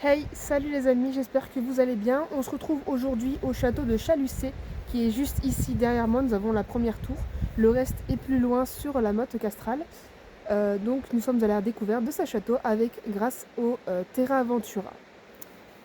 Hey, salut les amis, j'espère que vous allez bien. On se retrouve aujourd'hui au château de Chalucé, qui est juste ici derrière moi. Nous avons la première tour. Le reste est plus loin sur la motte castrale. Donc nous sommes à la découverte de ce château grâce au Terra Aventura.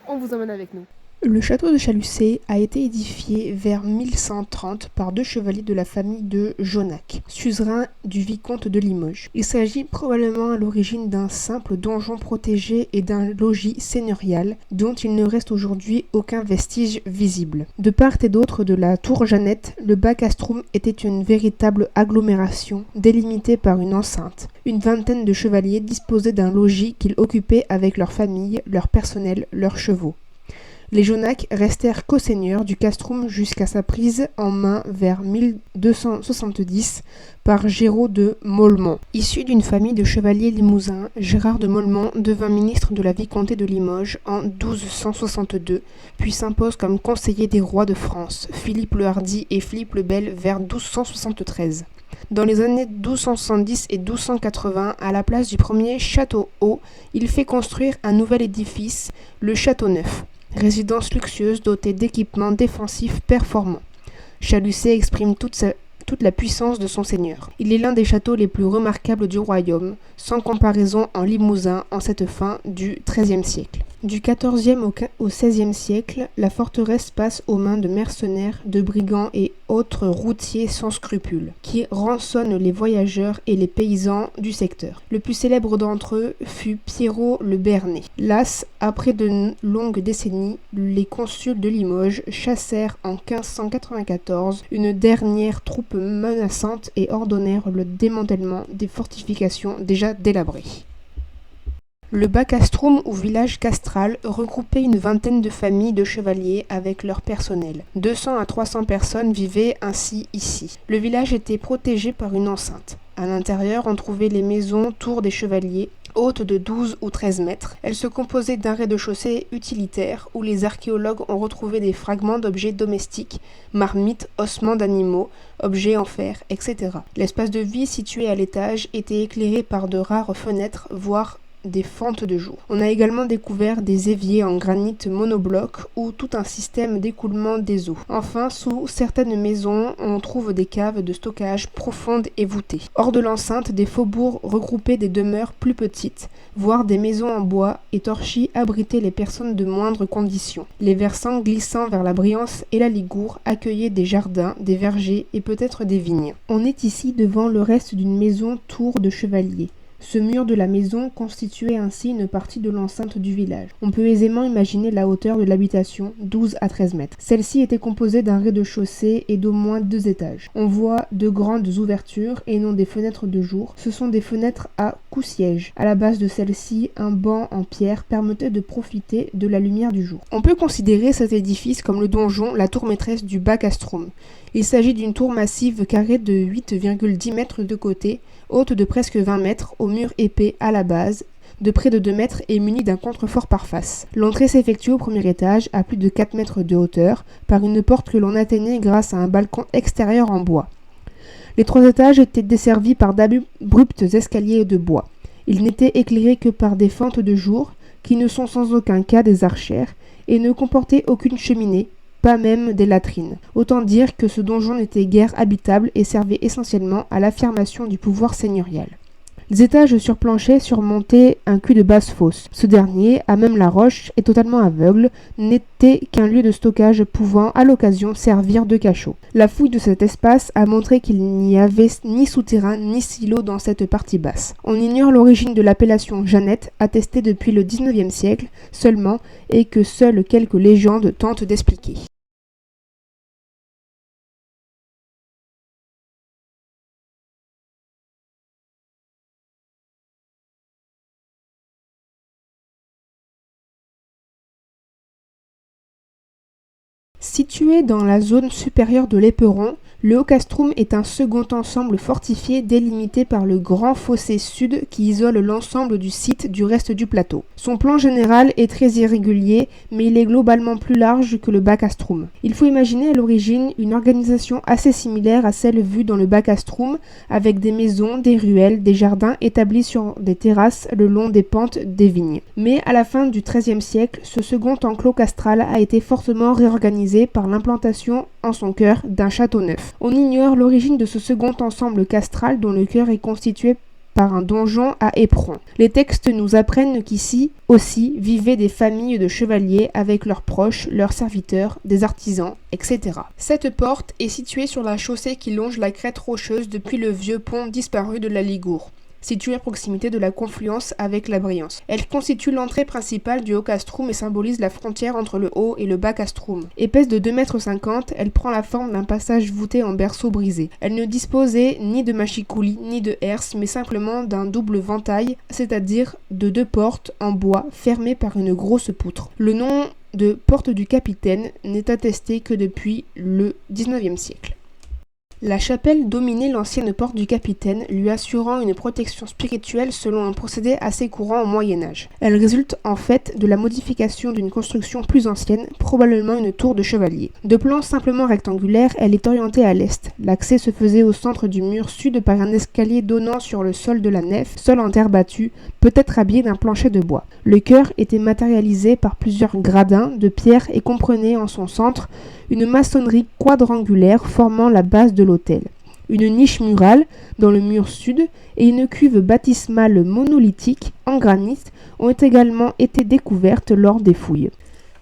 On vous emmène avec nous. Le château de Chalucé a été édifié vers 1130 par deux chevaliers de la famille de Jonac, suzerain du vicomte de Limoges. Il s'agit probablement à l'origine d'un simple donjon protégé et d'un logis seigneurial dont il ne reste aujourd'hui aucun vestige visible. De part et d'autre de la tour Jeannette, le bas castrum était une véritable agglomération délimitée par une enceinte. Une vingtaine de chevaliers disposaient d'un logis qu'ils occupaient avec leur famille, leur personnel, leurs chevaux. Les Jonac restèrent co-seigneurs du castrum jusqu'à sa prise en main vers 1270 par Géraud de Mollemont. Issu d'une famille de chevaliers limousins, Gérard de Mollemont devint ministre de la vicomté de Limoges en 1262, puis s'impose comme conseiller des rois de France, Philippe le Hardi et Philippe le Bel vers 1273. Dans les années 1270 et 1280, à la place du premier château haut, il fait construire un nouvel édifice, le Château Neuf, résidence luxueuse dotée d'équipements défensifs performants. Chalucé exprime toute la puissance de son seigneur. Il est l'un des châteaux les plus remarquables du royaume, sans comparaison en Limousin en cette fin du XIIIe siècle. Du XIVe au XVIe siècle, la forteresse passe aux mains de mercenaires, de brigands et autres routiers sans scrupules, qui rançonnent les voyageurs et les paysans du secteur. Le plus célèbre d'entre eux fut Pierrot le Béarnais. Las, après de longues décennies, les consuls de Limoges chassèrent en 1594 une dernière troupe menaçante et ordonnèrent le démantèlement des fortifications déjà délabrées. Le bas castrum ou village castral regroupait une vingtaine de familles de chevaliers avec leur personnel. 200 à 300 personnes vivaient ainsi ici. Le village était protégé par une enceinte. À l'intérieur, on trouvait les maisons tours des chevaliers, hautes de 12 ou 13 mètres. Elles se composaient d'un rez-de-chaussée utilitaire où les archéologues ont retrouvé des fragments d'objets domestiques, marmites, ossements d'animaux, objets en fer, etc. L'espace de vie situé à l'étage était éclairé par de rares fenêtres, voire des fentes de jour. On a également découvert des éviers en granit monobloc ou tout un système d'écoulement des eaux. Enfin, sous certaines maisons, on trouve des caves de stockage profondes et voûtées. Hors de l'enceinte, des faubourgs regroupaient des demeures plus petites, voire des maisons en bois et torchis abritaient les personnes de moindre condition. Les versants glissant vers la Briance et la Ligoure accueillaient des jardins, des vergers et peut-être des vignes. On est ici devant le reste d'une maison tour de chevalier. Ce mur de la maison constituait ainsi une partie de l'enceinte du village. On peut aisément imaginer la hauteur de l'habitation, 12 à 13 mètres. Celle-ci était composée d'un rez-de-chaussée et d'au moins 2 étages. On voit de grandes ouvertures et non des fenêtres de jour. Ce sont des fenêtres à cou-siège. À la base de celle-ci, un banc en pierre permettait de profiter de la lumière du jour. On peut considérer cet édifice comme le donjon, la tour maîtresse du bas castrum. Il s'agit d'une tour massive carrée de 8,10 mètres de côté, haute de presque 20 mètres, au mur épais à la base, de près de 2 mètres et munie d'un contrefort par face. L'entrée s'effectue au premier étage, à plus de 4 mètres de hauteur, par une porte que l'on atteignait grâce à un balcon extérieur en bois. Les 3 étages étaient desservis par d'abrupts escaliers de bois. Ils n'étaient éclairés que par des fentes de jour, qui ne sont sans aucun cas des archères, et ne comportaient aucune cheminée, pas même des latrines. Autant dire que ce donjon n'était guère habitable et servait essentiellement à l'affirmation du pouvoir seigneurial. Les étages sur plancher surmontaient un cul de basse-fosse. Ce dernier, à même la roche et totalement aveugle, n'était qu'un lieu de stockage pouvant, à l'occasion, servir de cachot. La fouille de cet espace a montré qu'il n'y avait ni souterrain ni silo dans cette partie basse. On ignore l'origine de l'appellation Jeannette, attestée depuis le XIXe siècle seulement, et que seules quelques légendes tentent d'expliquer. Situé dans la zone supérieure de l'Éperon, le Haut-Castrum est un second ensemble fortifié délimité par le grand fossé sud qui isole l'ensemble du site du reste du plateau. Son plan général est très irrégulier, mais il est globalement plus large que le Bas-Castrum. Il faut imaginer à l'origine une organisation assez similaire à celle vue dans le Bas-Castrum, avec des maisons, des ruelles, des jardins établis sur des terrasses le long des pentes des vignes. Mais à la fin du XIIIe siècle, ce second enclos castral a été fortement réorganisé par l'implantation en son cœur d'un château neuf. On ignore l'origine de ce second ensemble castral dont le cœur est constitué par un donjon à éperon. Les textes nous apprennent qu'ici aussi vivaient des familles de chevaliers avec leurs proches, leurs serviteurs, des artisans, etc. Cette porte est située sur la chaussée qui longe la crête rocheuse depuis le vieux pont disparu de la Ligoure, située à proximité de la confluence avec la Briance. Elle constitue l'entrée principale du Haut-Castrum et symbolise la frontière entre le Haut et le Bas-Castrum. Épaisse de 2,50 m, elle prend la forme d'un passage voûté en berceau brisé. Elle ne disposait ni de mâchicoulis ni de herse, mais simplement d'un double ventail, c'est-à-dire de 2 portes en bois fermées par une grosse poutre. Le nom de porte du Capitaine n'est attesté que depuis le XIXe siècle. La chapelle dominait l'ancienne porte du Capitaine, lui assurant une protection spirituelle selon un procédé assez courant au Moyen-Âge. Elle résulte en fait de la modification d'une construction plus ancienne, probablement une tour de chevalier. De plan simplement rectangulaire, elle est orientée à l'est. L'accès se faisait au centre du mur sud par un escalier donnant sur le sol de la nef, sol en terre battue, peut-être habillé d'un plancher de bois. Le chœur était matérialisé par plusieurs gradins de pierre et comprenait en son centre une maçonnerie quadrangulaire formant la base de l'autel, une niche murale dans le mur sud et une cuve baptismale monolithique en granit ont également été découvertes lors des fouilles.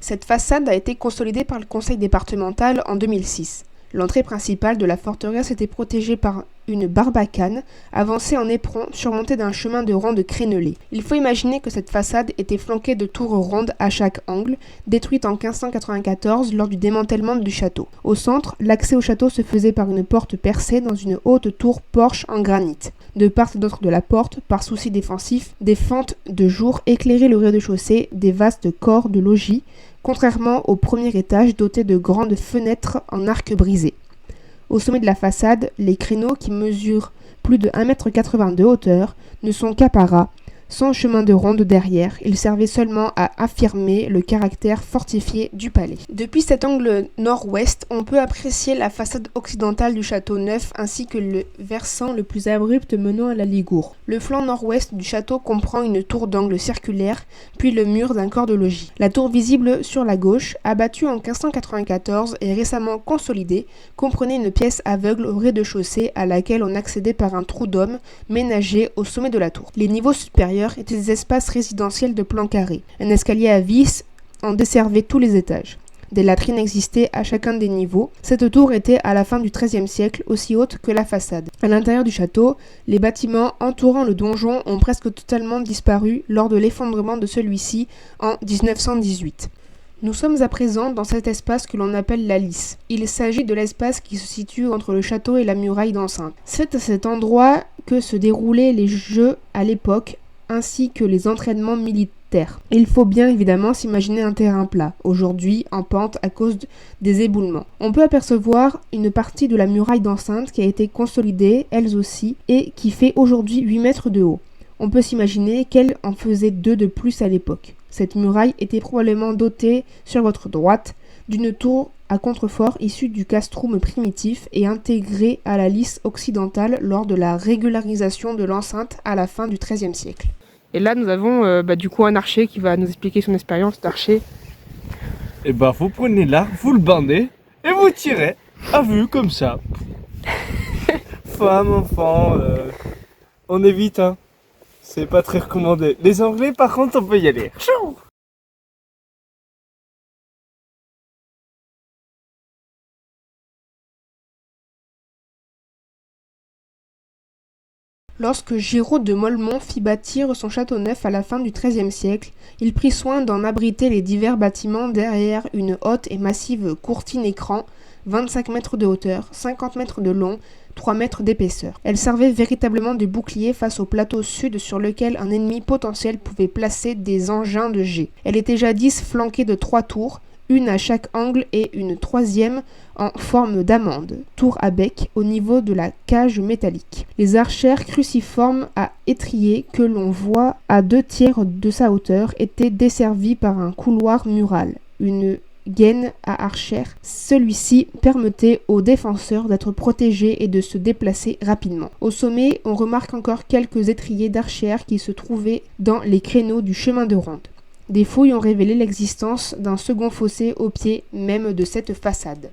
Cette façade a été consolidée par le conseil départemental en 2006. L'entrée principale de la forteresse était protégée par une barbacane avancée en éperon surmontée d'un chemin de ronde crénelé. Il faut imaginer que cette façade était flanquée de tours rondes à chaque angle, détruites en 1594 lors du démantèlement du château. Au centre, l'accès au château se faisait par une porte percée dans une haute tour porche en granit. De part et d'autre de la porte, par souci défensif, des fentes de jour éclairaient le rez-de-chaussée des vastes corps de logis, contrairement au premier étage doté de grandes fenêtres en arc brisé. Au sommet de la façade, les créneaux qui mesurent plus de 1,80 m de hauteur ne sont qu'apparats, sans chemin de ronde derrière. Ils servaient seulement à affirmer le caractère fortifié du palais. Depuis cet angle nord-ouest, on peut apprécier la façade occidentale du château neuf ainsi que le versant le plus abrupt menant à la Ligoure. Le flanc nord-ouest du château comprend une tour d'angle circulaire, puis le mur d'un corps de logis. La tour visible sur la gauche, abattue en 1594 et récemment consolidée, comprenait une pièce aveugle au rez-de-chaussée à laquelle on accédait par un trou d'homme ménagé au sommet de la tour. Les niveaux supérieurs étaient des espaces résidentiels de plan carré. Un escalier à vis en desservait tous les étages. Des latrines existaient à chacun des niveaux. Cette tour était à la fin du XIIIe siècle aussi haute que la façade. À l'intérieur du château, les bâtiments entourant le donjon ont presque totalement disparu lors de l'effondrement de celui-ci en 1918. Nous sommes à présent dans cet espace que l'on appelle la Lys. Il s'agit de l'espace qui se situe entre le château et la muraille d'enceinte. C'est à cet endroit que se déroulaient les jeux à l'époque, ainsi que les entraînements militaires. Il faut bien évidemment s'imaginer un terrain plat, aujourd'hui en pente à cause des éboulements. On peut apercevoir une partie de la muraille d'enceinte qui a été consolidée, elle aussi, et qui fait aujourd'hui 8 mètres de haut. On peut s'imaginer qu'elle en faisait 2 de plus à l'époque. Cette muraille était probablement dotée, sur votre droite, d'une tour à contrefort issue du castrum primitif et intégrée à la Lys occidentale lors de la régularisation de l'enceinte à la fin du XIIIe siècle. Et là, nous avons du coup un archer qui va nous expliquer son expérience d'archer. Et vous prenez l'arc, vous le bandez et vous tirez à vue comme ça. Femme, enfant, on évite, hein. C'est pas très recommandé. Les Anglais, par contre, on peut y aller. Chou. Lorsque Giraud de Molmont fit bâtir son château neuf à la fin du XIIIe siècle, il prit soin d'en abriter les divers bâtiments derrière une haute et massive courtine écran, 25 mètres de hauteur, 50 mètres de long, 3 mètres d'épaisseur. Elle servait véritablement de bouclier face au plateau sud sur lequel un ennemi potentiel pouvait placer des engins de jet. Elle était jadis flanquée de 3 tours, une à chaque angle et une troisième en forme d'amande, tour à bec au niveau de la cage métallique. Les archères cruciformes à étrier que l'on voit à 2/3 de sa hauteur étaient desservies par un couloir mural, une gaine à archère. Celui-ci permettait aux défenseurs d'être protégés et de se déplacer rapidement. Au sommet, on remarque encore quelques étriers d'archère qui se trouvaient dans les créneaux du chemin de ronde. Des fouilles ont révélé l'existence d'un second fossé au pied même de cette façade.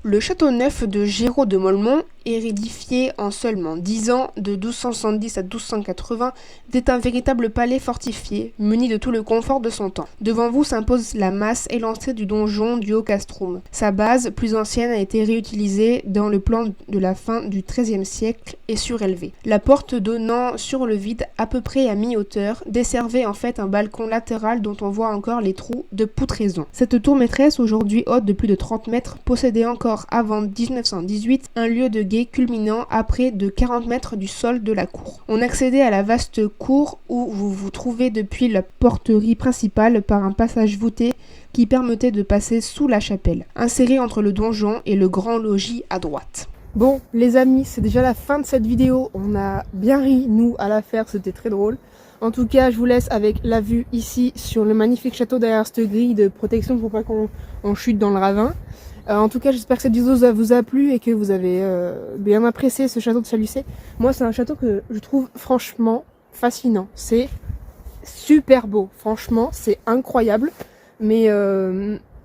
Le château neuf de Géraud de Molmont, édifié en seulement 10 ans, de 1270 à 1280, était un véritable palais fortifié, muni de tout le confort de son temps. Devant vous s'impose la masse élancée du donjon du Haut-Castrum. Sa base, plus ancienne, a été réutilisée dans le plan de la fin du XIIIe siècle et surélevée. La porte donnant sur le vide, à peu près à mi-hauteur, desservait en fait un balcon latéral dont on voit encore les trous de poutraison. Cette tour maîtresse, aujourd'hui haute de plus de 30 mètres, possédait encore avant 1918 un lieu de guet culminant à près de 40 mètres du sol de la cour. On accédait à la vaste cour où vous vous trouvez depuis la porterie principale par un passage voûté qui permettait de passer sous la chapelle, inséré entre le donjon et le grand logis à droite. Bon, les amis, c'est déjà la fin de cette vidéo. On a bien ri, nous, à la faire, c'était très drôle. En tout cas, je vous laisse avec la vue ici sur le magnifique château derrière cette grille de protection pour pas qu'on chute dans le ravin. En tout cas, j'espère que cette vidéo vous a plu et que vous avez bien apprécié ce château de Chalucé. Moi, c'est un château que je trouve franchement fascinant. C'est super beau, franchement, c'est incroyable. Mais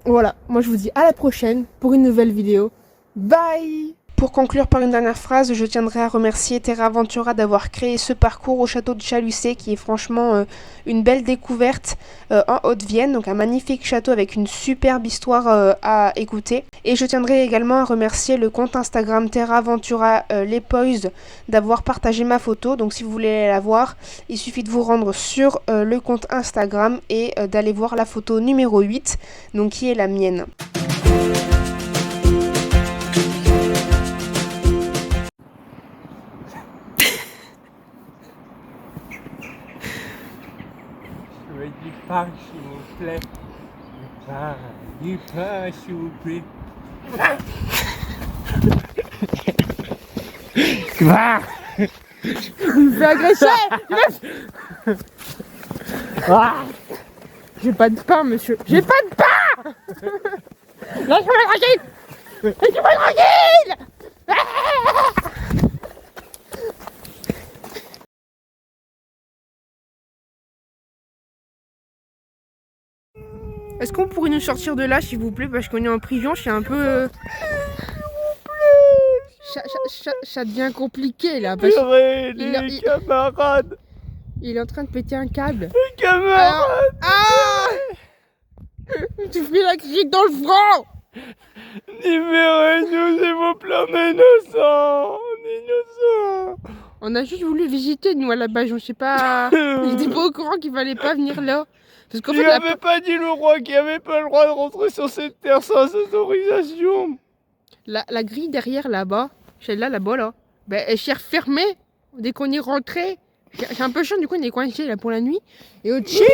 voilà, moi je vous dis à la prochaine pour une nouvelle vidéo. Bye! Pour conclure par une dernière phrase, je tiendrai à remercier Terra Ventura d'avoir créé ce parcours au château de Chalucé qui est franchement une belle découverte en Haute-Vienne, donc un magnifique château avec une superbe histoire à écouter. Et je tiendrai également à remercier le compte Instagram Terra Ventura Les Poys d'avoir partagé ma photo, donc si vous voulez la voir, il suffit de vous rendre sur le compte Instagram et d'aller voir la photo numéro 8, donc qui est la mienne. Du pain, s'il vous plaît. Du pain, s'il vous plaît. Va. Il me fait agresser! J'ai pas de pain, monsieur. J'ai pas de pain! Laisse-moi tranquille! Laisse-moi tranquille! Est-ce qu'on pourrait nous sortir de là, s'il vous plaît? Parce qu'on est en prison, c'est un peu... Ça devient compliqué, là. Parce les camarades. il est en train de péter un câble. Les camarades. Tu fais la crique dans le front! Libérez-nous, s'il vous plaît, on est innocents. On est innocents. On a juste voulu visiter, nous, à la base. On sait pas... J'étais pas au courant qu'il fallait pas venir là. Parce qu'en fait, avait pas dit le roi qu'il avait pas le droit de rentrer sur cette terre sans autorisation. La grille derrière là-bas, celle-là, là-bas, là, ben, elle s'est refermée dès qu'on est rentré. C'est un peu chiant, du coup, on est coincé là pour la nuit. Et au-dessus,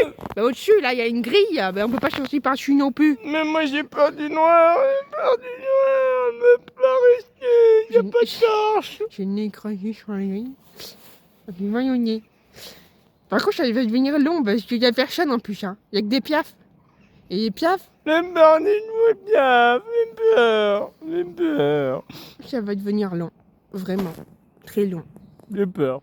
là, il y a une grille. Ben, on peut pas sortir par-dessus non plus. Mais moi, j'ai peur du noir. J'ai peur du noir. On ne peut pas rester. Y a pas de torche. J'ai le nez écrasé sur la grille. Et puis, voyons au nez. Par contre, ça va devenir long parce qu'il y a personne en plus. Hein. Il y a que des piafs. Et les piafs. Les barnez-nous bien. J'ai peur. J'ai peur. Ça va devenir long. Vraiment. Très long. J'ai peur.